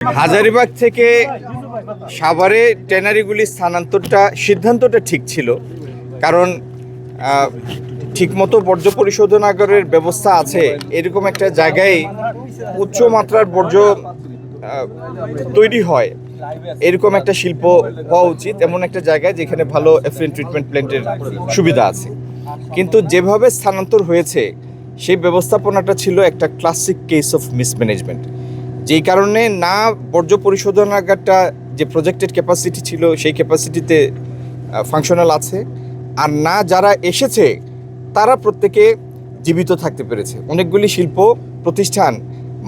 হাজারীবাগ থেকে সাভারে ট্যানারিগুলি সিদ্ধান্তটা ঠিক ছিল, কারণ ঠিকমতো বর্জ্য পরিশোধনাগারের ব্যবস্থা আছে এরকম একটা জায়গায় উচ্চমাত্রার বর্জ্য তৈরি হয়, এরকম একটা শিল্প হওয়া উচিত এমন একটা জায়গায় যেখানে ভালো এফলুয়েন্ট ট্রিটমেন্ট প্ল্যান্টের সুবিধা আছে। কিন্তু যেভাবে স্থানান্তর হয়েছে সেই ব্যবস্থাপনাটা ছিল একটা ক্লাসিক কেস অফ মিসম্যানেজমেন্ট, যেই কারণে না বর্জ্য পরিশোধনাগারটা যে প্রজেক্টেড ক্যাপাসিটি ছিল সেই ক্যাপাসিটিতে ফাংশনাল আছে, আর না যারা এসেছে তারা প্রত্যেকে জীবিত থাকতে পেরেছে। অনেকগুলি শিল্প প্রতিষ্ঠান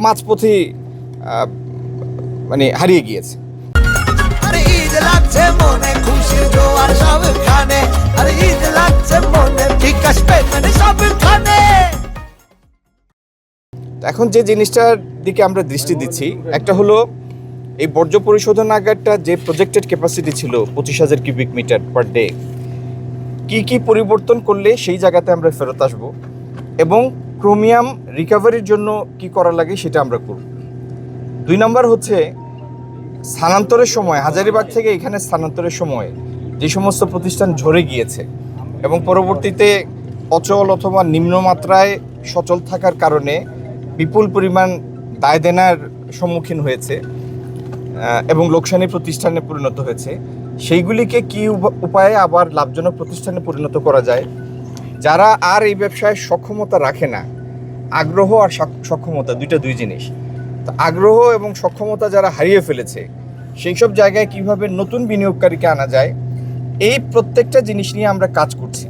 মাঝপথে হারিয়ে গিয়েছে। এখন যে জিনিসটার দিকে আমরা দৃষ্টি দিচ্ছি একটা হলো এই বর্জ্য পরিশোধনাগারটা যে প্রজেক্টেড ক্যাপাসিটি ছিল 25,000 কিউবিক মিটার পার ডে, কি পরিবর্তন করলে সেই জায়গাতে আমরা ফেরত আসবো এবং ক্রোমিয়াম রিকভারির জন্য কি করা লাগে সেটা আমরা করব। 2 নম্বর হচ্ছে স্থানান্তরের সময়, হাজারীবাগ থেকে এখানে স্থানান্তরের সময় যে সমস্ত প্রতিষ্ঠান ঝরে গিয়েছে এবং পরবর্তীতে অচল অথবা নিম্নমাত্রায় সচল থাকার কারণে বিপুল পরিমাণ দায় দেনার সম্মুখীন হয়েছে এবং লোকসানি প্রতিষ্ঠানে পরিণত হয়েছে, সেইগুলিকে কি উপায়ে আবার লাভজনক প্রতিষ্ঠানে পরিণত করা যায়। যারা আর এই ব্যবসায় সক্ষমতা রাখে না, আগ্রহ আর সক্ষমতা দুই জিনিস, তো আগ্রহ এবং সক্ষমতা যারা হারিয়ে ফেলেছে সেই সব জায়গায় কিভাবে নতুন বিনিয়োগকারীকে আনা যায়, এই প্রত্যেকটা জিনিস নিয়ে আমরা কাজ করছি।